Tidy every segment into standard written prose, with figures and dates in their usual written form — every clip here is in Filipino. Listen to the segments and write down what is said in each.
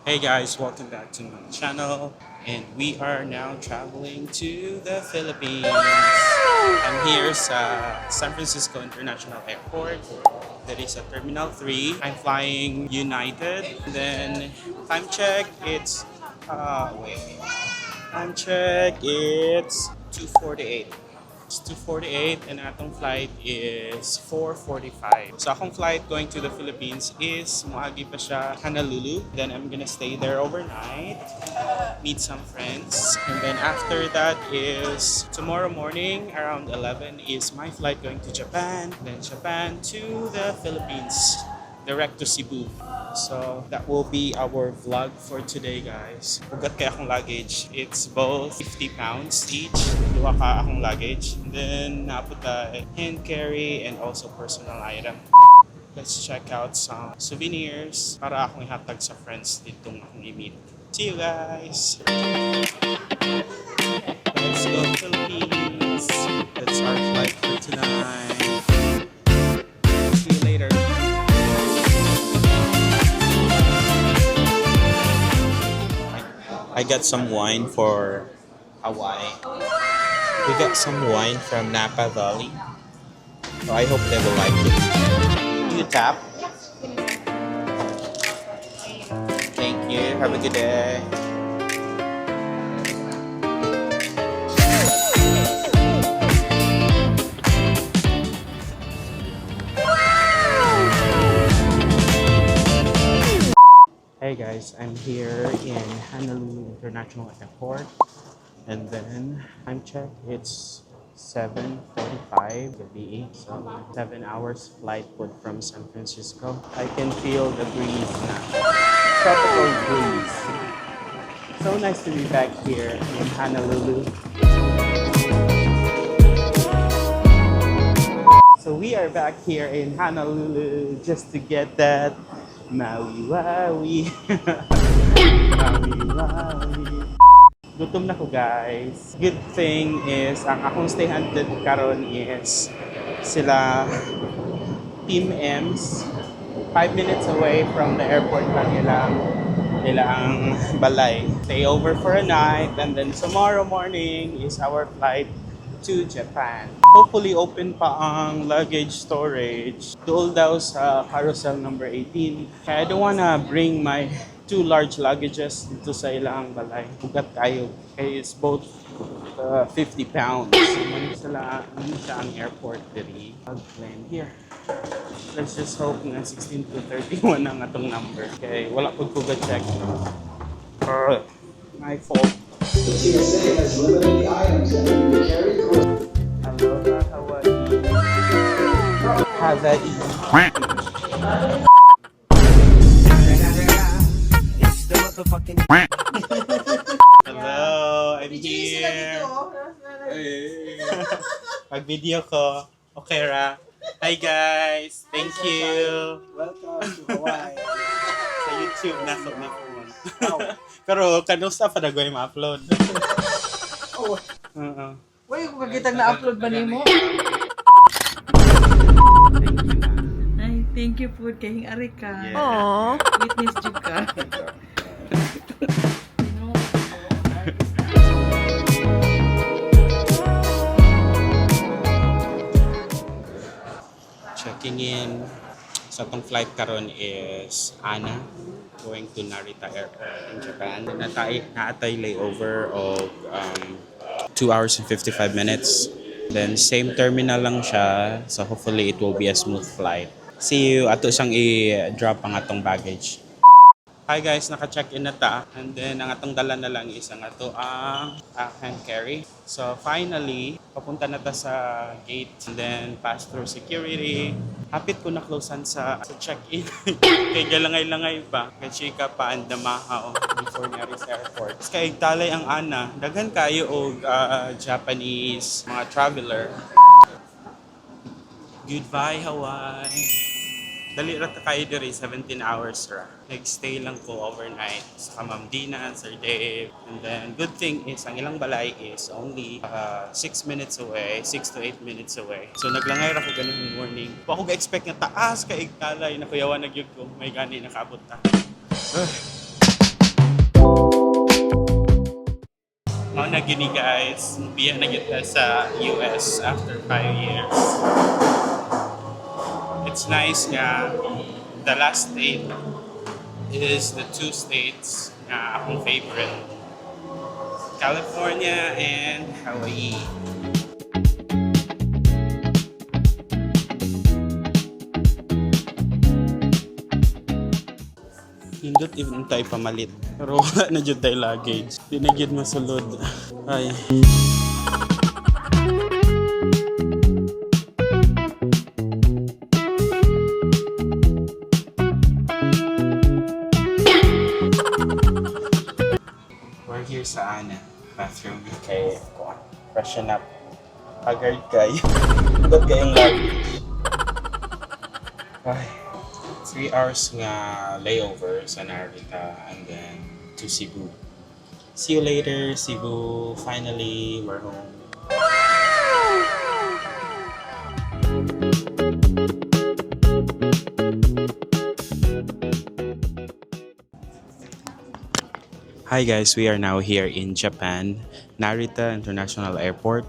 Hey guys, welcome back to my channel, and we are now traveling to the Philippines. I'm here sa San Francisco International Airport. That is at Terminal 3. I'm flying United. Then time check, time check, it's 2:48. It's 2:48 and atong flight is 4:45. So akong flight going to the Philippines is moagi pa siya Honolulu. Then I'm gonna stay there overnight, meet some friends. And then after that is tomorrow morning around 11 is my flight going to Japan. Then Japan to the Philippines, direct to Cebu. So that will be our vlog for today, guys. Ugat kay akong luggage. It's both 50 pounds each. Duha ka akong luggage. And then napunta hand carry and also personal item. Let's check out some souvenirs para akong ihatag sa friends ditong akong i-meet. See you guys! Let's go Philippines! That's our flight for tonight. See you later! I got some wine for Hawaii. We got some wine from Napa Valley. So I hope they will like it. You tap. Thank you. Have a good day. Hey guys, I'm here in Honolulu International Airport, and then time check, it's 7:45 gabi, so 7 hours flight put from San Francisco. I can feel the breeze now, tropical breeze. So nice to be back here in Honolulu. So we are back here in Honolulu just to get that Maui Waui. Maui Waui. Gutom na ko, guys. Good thing is, ang akong stay handed karon is sila Team M's. 5 minutes away from the airport lang ilang balay. Stay over for a night, and then tomorrow morning is our flight to Japan. Hopefully open pa ang luggage storage. Dool daw sa carousel number 18. Kaya I don't wanna bring my 2 large luggages dito sa ilang balay. Ugat kayo. Kaya it's both 50 pounds. So, ano siya ang airport diri. Plane here. Let's just hope na 16 to 31 ang atong number. Okay, wala ko check. My fault. The TSA has limited the items that can be carried through. Aloha, Hawaii. Hawaii. It's the motherfucking. Hello, I'm here. Hey. Pag-video ko. Okay ra. Hi guys. Thank you. Welcome to Hawaii. Sa YouTube na sa my phone. Pero kanong sa pa dagoy ma-upload. Oh, Oo. wait, kung kakitang na-upload ba nimo? Ay, thank you po kay Arika. Yeah. Witness jud ka. Checking in. So itong flight karon is Ana going to Narita Airport in Japan. Naatay layover of 2 hours and 55 minutes. Then same terminal lang siya. So hopefully it will be a smooth flight. See you. Ato siyang i-drop ang atong baggage. Hi guys, naka-check-in na ta. And then ang atong dala na lang is ang ato ang hand carry. So finally, papunta na ta sa gate and then pass through security. Hapit ko na closean sa check-in. Kay galangay-langay pa. Kay chika pa and damahaw before nga sa airport. Kay talay ang ana. Daghan kayo og Japanese mga traveler. Goodbye Hawaii. Dali ra ta kayo diri 17 hours ra. Nag-stay lang ko overnight sa Ma'am Dina, Sir Dave. And then good thing is ang ilang balay is only 6 minutes away, 6 to 8 minutes away. So naglangay ra ko ganung morning. Wa ko ga-expect nga taas kay igtalay na kuyawan na gyud ko. May gani nakaabot ta. na gini guys. Biya na kita sa US after 5 years. It's nice nga. The last state is the 2 states na akong favorite. California and Hawaii. Hindot even tayo pamalit. Pero wala na dyan tayo luggage. Di na dyan masulod. Ay. We're here sa Ana. Bathroom. Kay freshen up. Haggard kayo. Hindot kayong luggage. Ay. 3 hours nga layover sa Narita and then to Cebu. See you later, Cebu. Finally, we're home. Hi guys, we are now here in Japan, Narita International Airport.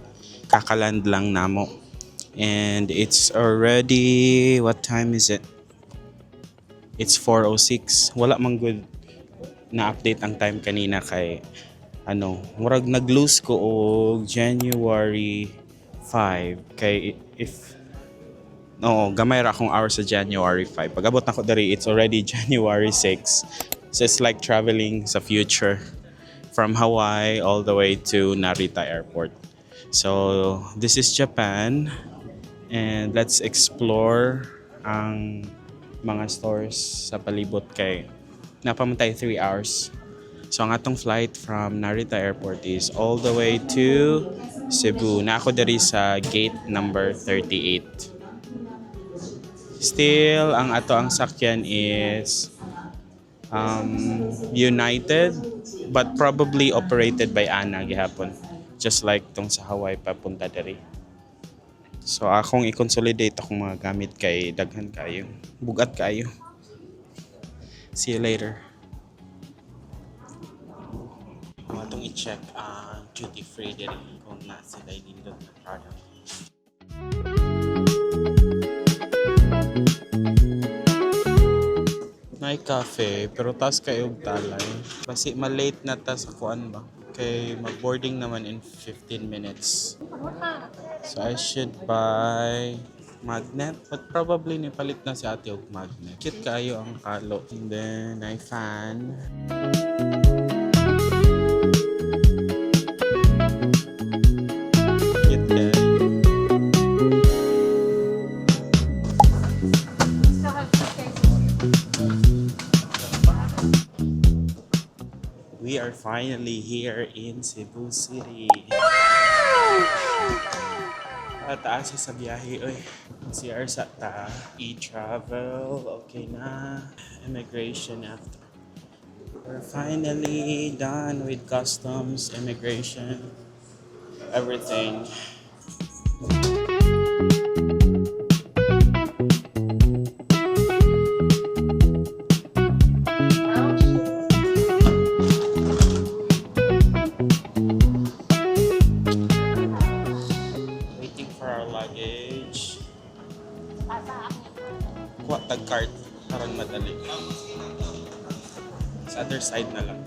Kakaland lang namo. And it's already, what time is it? It's 4:06. Wala man good na update ang time kanina kay murag nag-lose ko og January 5 kay gamay ra akong hours sa January 5. Pag-abot na ko diri, it's already January 6. So it's like traveling sa future from Hawaii all the way to Narita Airport. So this is Japan and let's explore ang mga stores sa palibot kay napamantay 3 hours. So ang atong flight from Narita Airport is all the way to Cebu. Na ako diri sa gate number 38. Still, ang ang sakyan is United but probably operated by ANA gihapon. Just like tong sa Hawaii papunta diri. So akong i-consolidate akong mga gamit kay daghan kayo. Bugat kayo. See you later. Ako itong i-check duty free din kung nasa sila nindot na product. May cafe pero tas kayo talay. Basi malate na ta sa kuan ba? Kay mag-boarding naman in 15 minutes. So I should buy magnet, but probably nipalit na si ate og magnet. Cute kayo ang kalo. And then I fan. Cute kayo. We are finally here in Cebu City. Taas sa biyahe, oy. CR sa ta. E-travel, okay na. Immigration after. We're finally done with customs, immigration, everything. Kuha tag-card, parang madali. Sa other side na lang.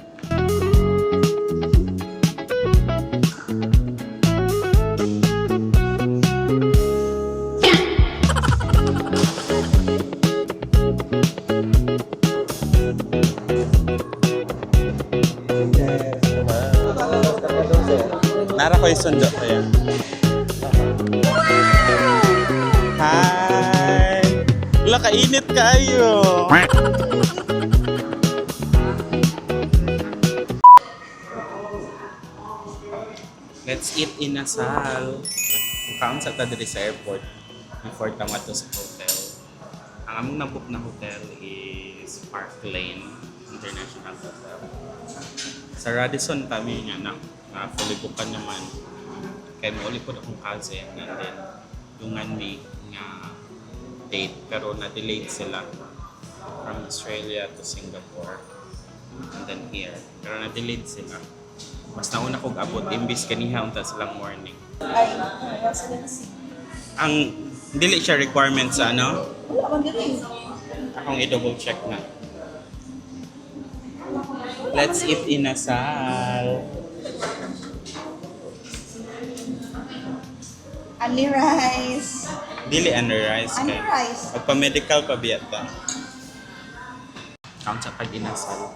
Nara ko yung sundo ko yan. Hi! Wala, kainit kayo! Let's eat in Asal. Mukhang sa tadiri sa airport. Before tama to sa hotel. Ang among nabook na hotel is Park Lane International Hotel. Sa Radisson kami nga na fully bookan naman. Kaya may uli po akong cousin and then dungan ni nga date pero na-delayed sila from Australia to Singapore and then here. Pero na-delayed sila. Mas nauna kog abot imbis kaniha unta silang morning. Ay, nasa si. Ang dili siya requirement sa ano? Wala man dito. Akong i-double check na. Let's eat inasal. Only rice. Dili under rice Only kay. rice. Magpa-medical pa biya ta. Count sa pag-inasal.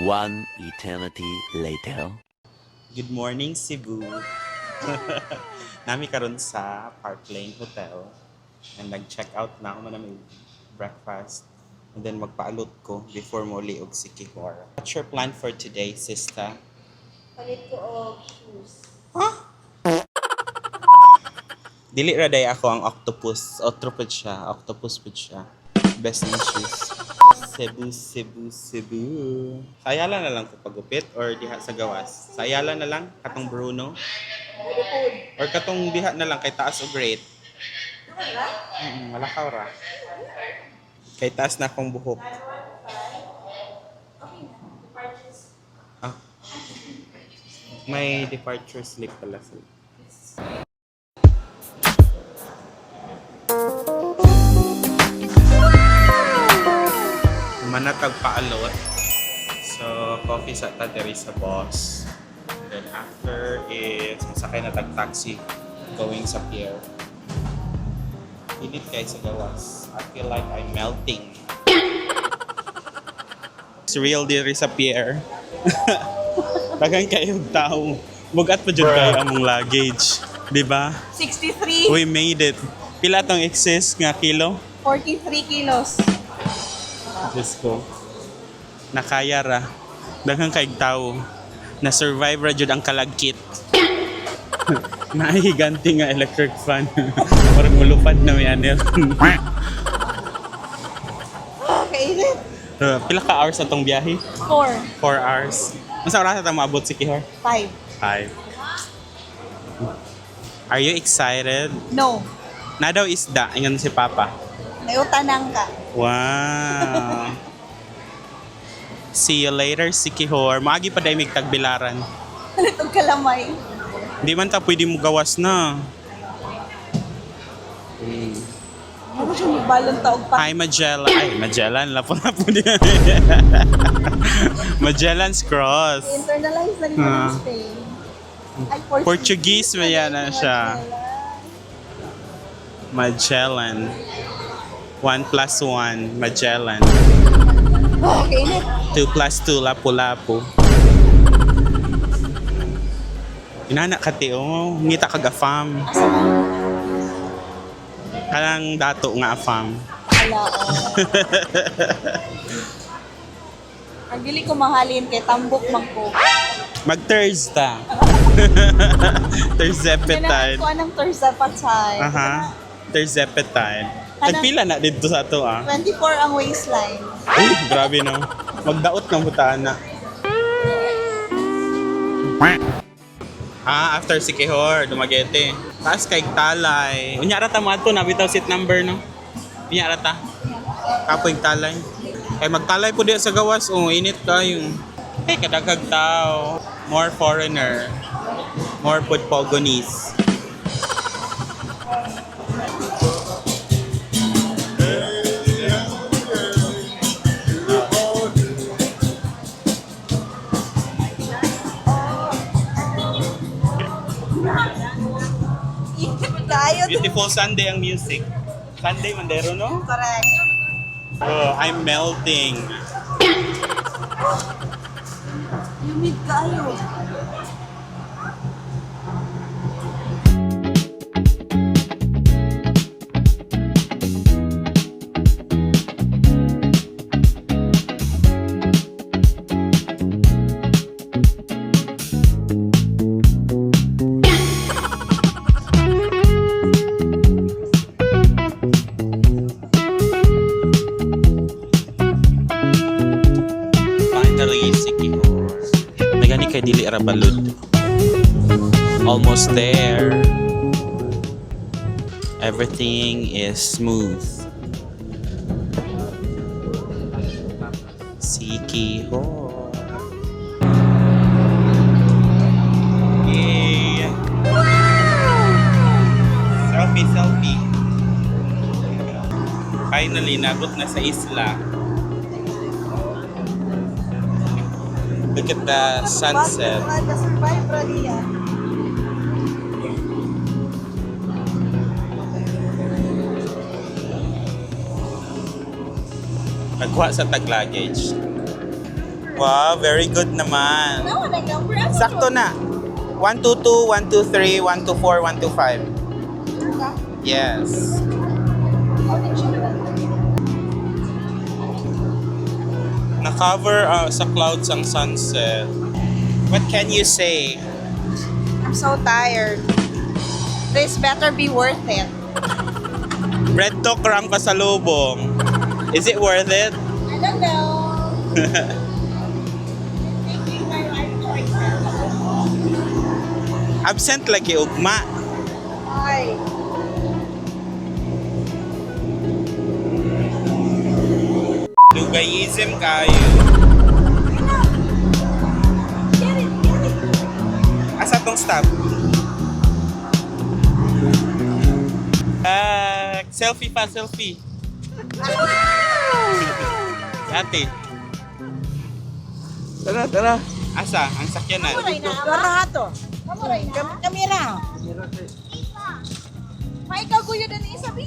One eternity later. Good morning, Cebu. Nami karon sa Park Lane Hotel. And nag-check out na ako na may breakfast. And then magpaalot ko before mo liog si Kihor. What's your plan for today, sister? Palit ko og shoes. Dili ra day ako ang octopus. Octopus siya. Octopus pud siya. Best in shoes. Cebu, Cebu, Cebu. Sa Ayala na lang ko pagupit or diha sa gawas? Sa Ayala na lang? Katong Bruno? Or katong diha na lang kay taas o great? Malakaw ra. Kay taas na akong buhok. Ah. May departure slip pala sila. Manatag paalot. So, coffee sa tadiri sa boss. And then after is masakay na tag-taxi going sa pier. Init kay sa gawas. I feel like I'm melting. It's real diri sa pier. Daghang kayong tao. Bugat pa dyan kayo among luggage. Diba? 63. We made it. Pila tong excess nga kilo? 43 kilos. Diyos ko. Nakaya ra. Daghang kaig tao. Na-survive ra jud ang kalagkit. Nahiganti nga electric fan. Parang mulupad na may anel. Kainit. Pila ka hours atong biyahe? 4. 4 hours. Masa oras atong maabot si Kihor? 5. 5. Are you excited? No. Na daw isda, ingon si Papa. Nayutanang ka. Wow. See you later, si Kihor. Maagi pa dahil may tagbilaran. Itong kalamay. Hindi man ta pwede mo gawas na. Ano siya may balong taog pa? Hi, Magellan. Ay, Magellan. Lapo-lapo din. Magellan's Cross. Internalize na rin mo ng Spain. Ay, Portuguese mo yan na siya. Magellan. 1 plus 1, Magellan. Oh, kainit. 2 plus 2, Lapu-Lapu. Inana ka ti, oh. Ngita kag afam. Kanang dato nga afam. Wala, Ang dili ko mahalin kay tambok magko. Mag-Thurs ta. Thursepetide. Kailangan ko anong Thursday patay. Aha. Thursepetide. Nagpila na dito sa ato, ah. 24 ang waistline. Uy, grabe no. Magdaot ng butaan na. Ah, after si Kihor, dumagete. Taas kay Talay. Unyara ta mo ato, nabitaw seat number, no? Unyara ta. Kapoy Talay. Kay magtalay po diya sa gawas, oh, init kayo. Hey, kadagag tao. More foreigner. More put pogonis. Tayo. Beautiful Sunday ang music. Sunday Mandero, no? Correct. Oh, I'm melting. Humid kayo. Finally, si Kihor. Nagani kay dili ra balud. Almost there. Everything is smooth. Si Kihor. Finally, nabot na sa isla. Look at the sunset. Nagkuha sa tag luggage. Wow, very good naman. Sakto na. 122, 123, 124, 125. Yes. Na-cover sa clouds ang sunset. What can you say? I'm so tired. This better be worth it. Bread to krang pasalubong. Is it worth it? I don't know. Thinking my life choices. Absent lagi ugma. Ay. Lugayism kayo. Asa tong stop? Selfie pa, selfie. Ate. Tara, tara. Asa? Ang sakyanan. Karahato. Kamera. May ikaw kuya din isabi.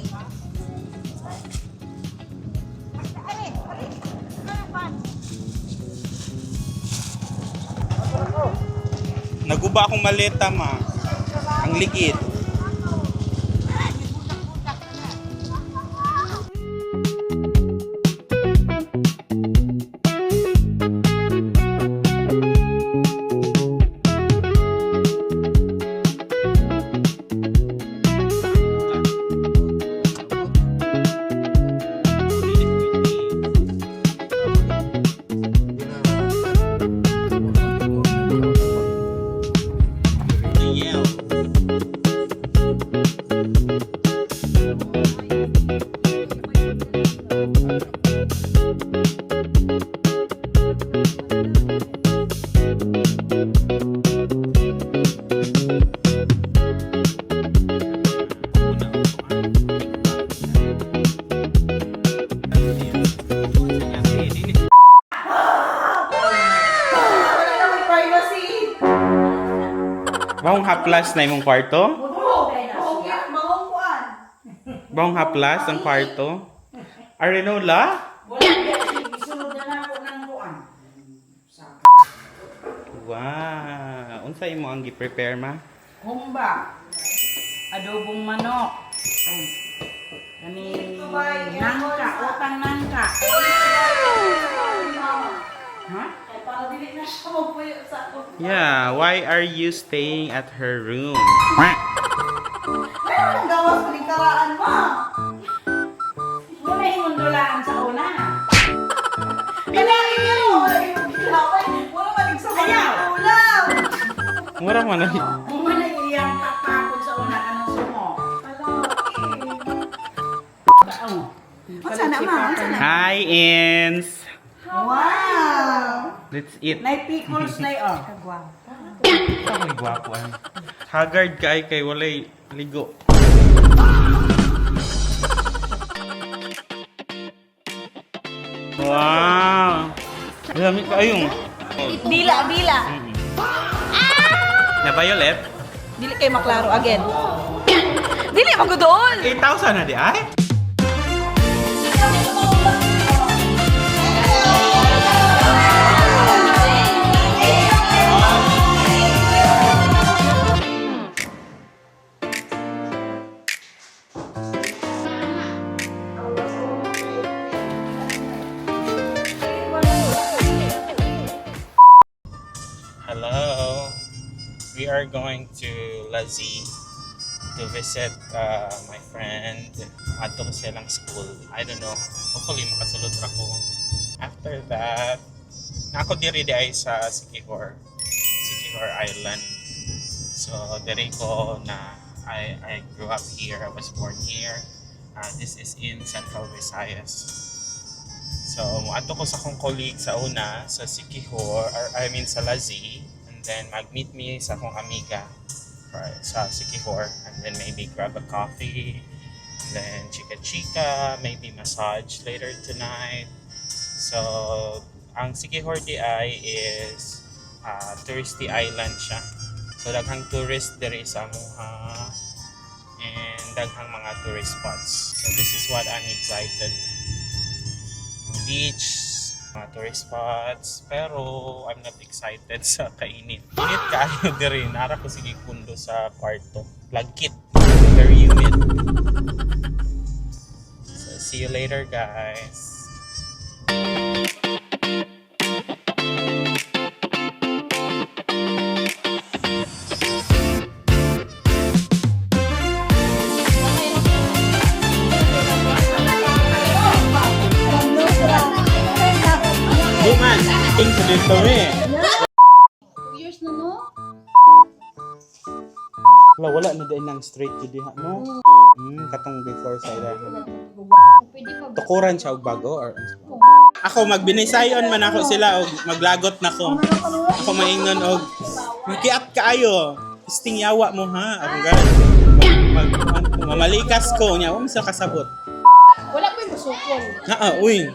Naguba akong maleta, ma. Ang ligid. Bawang haplas na imong kwarto? Bawang haplas ang kwarto? Arenola? Wow! Unsa imo ang gi-prepare, ma? Humba. Adobong manok. Kani nangka, utang nangka. Ha? Yeah, why are you staying at her room? Ang gawas peliktaraan mo. Muna yung undulaan sa una. Pinangin niyo. Wala malig sa mga ulam. Mura man na. Muna iyang takapon sa una ka ng sumo. Unsa na ma? Unsa na? Hi, Ins! Wow. Let's eat. Nay pickles na yun. Ako ni gwapuan. Haggard kay walay ligo. Wow! Dami kayong. Bila. Na Violet? Dili kay maklaro again. Dili magudol. 8,000 na di ay? Hello. We are going to Lazi to visit my friend. Adto ko silang school. I don't know. Hopefully makasulod ra ko. After that, ako diri ay sa Siquijor Island. So diri ko na I grew up here. I was born here. This is in Central Visayas. So, ato ko sa akong colleague sa una, sa Siquijor, sa Lazi, and then mag-meet me sa akong amiga sa Siquijor, and then maybe grab a coffee, then chika-chika, maybe massage later tonight. So, ang Siquijor DI is touristy island siya. So, daghang tourist diri sa amuha and daghang mga tourist spots. So, this is what I'm excited. Beach, mga tourist spots, pero I'm not excited sa kainit. Init kaayo diri, nara ko sige kundo sa kwarto. Lagkit, very humid. So, see you later, guys. Buman, tingin ko dito eh. 2 years na, no? Wala na din ng straight to diha, no? Katong before sa ila. Pwede pa ba? Tukuran siya og bago or ako magbinisayon man ako sila og maglagot na ko. Ako maingon og magkiat kaayo. Isting yawa mo ha. Ako gan. Mamalikas ko nya, wa sa kasabot. Wala pa yung musukol. Uy.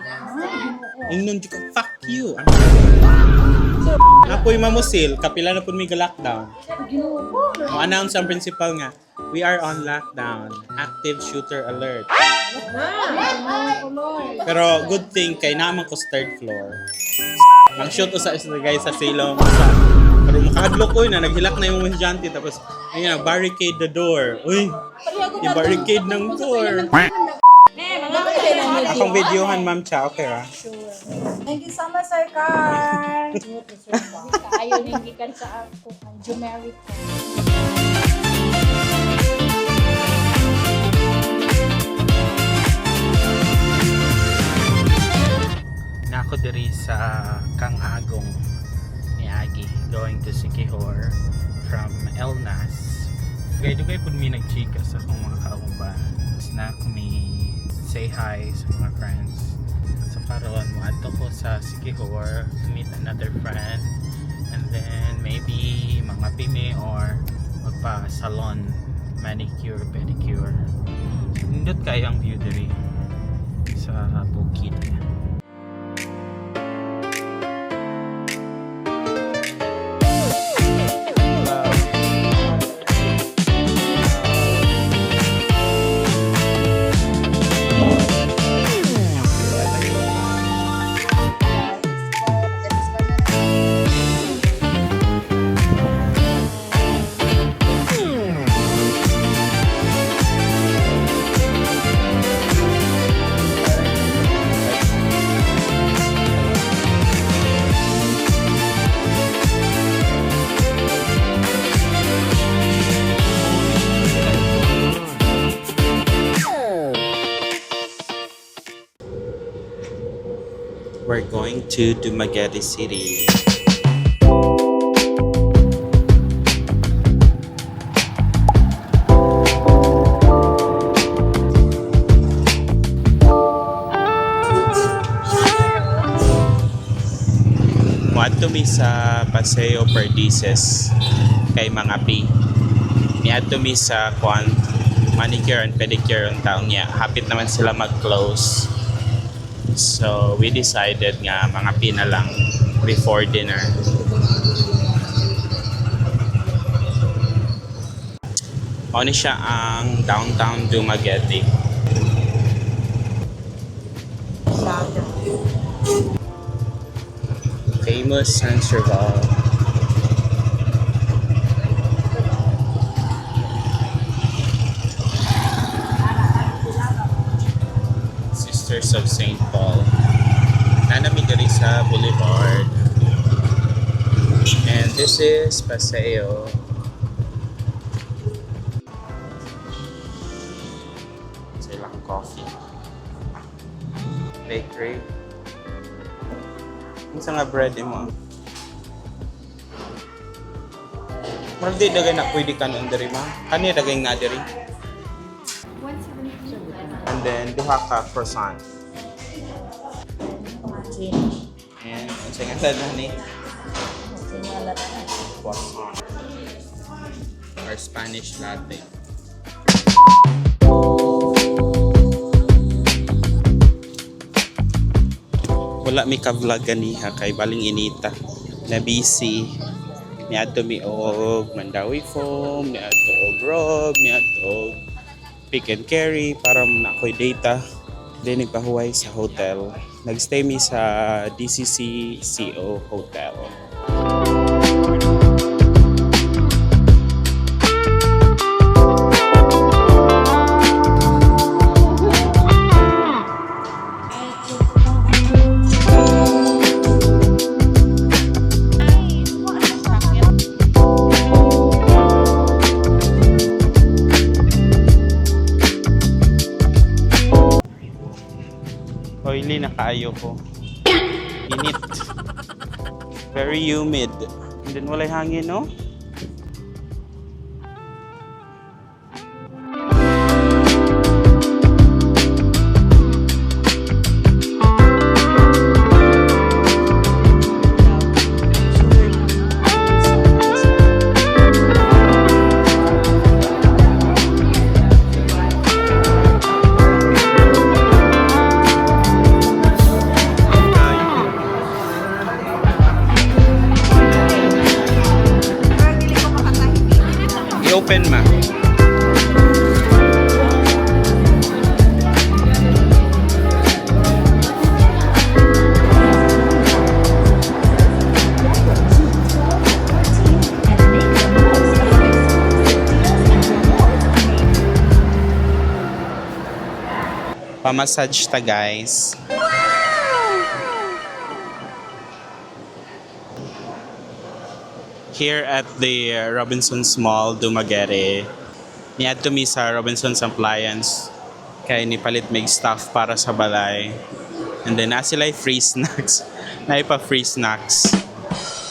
Ingnon ko fuck you. Apoy mamusil, kapila na pud mi lockdown. Mo-announce ang principal nga, we are on lockdown. Active shooter alert. Pero good thing kay naman ko third floor. Ang shoot usa is the guys sa silong sa pero makahadlok ko na naghilak na yung estudyante tapos ayun barricade the door. Uy. I-barricade ng door. Akong videohan ma'am cha, okay ra? Thank you so much, Sir Carl. Ayaw nang gikan sa ako. Ang Jumeri ko. Nako diri sa Kang Agong ni Agi going to Siquijor from Elnas. Dugay pud mi nagchika sa akong mga kauban. Na kami say hi sa mga friends. So karon mo adto ko sa Siquijor to meet another friend and then maybe mga pime or magpa salon, manicure, pedicure. Nindot kayo ang view diri sa bukid. We're going to Dumaguete City. Muadto mi sa Paseo Perdices kay mga P. Niadto mi sa manicure and pedicure ang taong niya. Hapit naman sila mag-close. So, we decided nga mga pina lang before dinner. Ano siya ang downtown Dumaguete. Famous San Serval. Sisters of St. Paul. Nanami diri sa Boulevard. And this is Paseo. Silang coffee. Bakery. Unsa nga bread mo? Murag di dagay na pwede kanon diri ma. Kani dagay nga diri. And then duha ka croissant. And unsa nga sad ni? Croissant. Or Spanish latte. wala mi ka-vlog ganiha kay baling inita. Na busy. Niadto mi og Mandawi Foam, niadto og Rob, niadto og Pick and Carry para na ako'y data. Then nagpahuway sa hotel. Nagstay mi sa DCC CO Hotel. Oily na kaayo ko. Init. Very humid. And then walay hangin, no? I-open ma. Pa-massage ta, guys. Here at the Robinsons Mall, Dumaguete. Niadto mi sa Robinsons Appliance kay nipalit mig stuff para sa balay. And then na sila free snacks. Naipa free snacks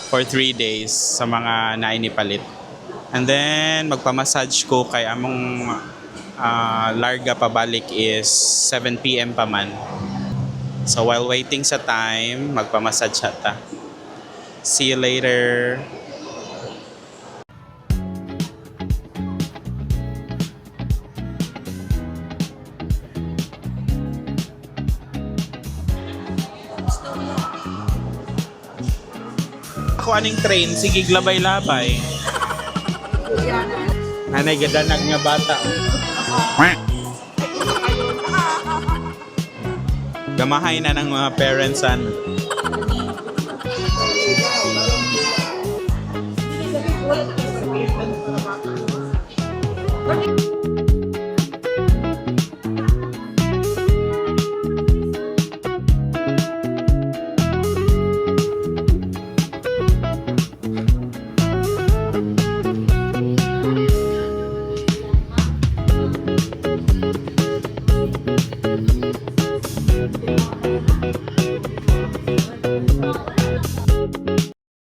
for 3 days sa mga nainipalit. And then magpa-massage ko kay among larga pabalik is 7 PM pa man. So while waiting sa time, magpa-massage ta. See you later. Ako aning train, sige glabay-labay. Nanay gadanag nga bata. Gamahay na ng mga parents ano.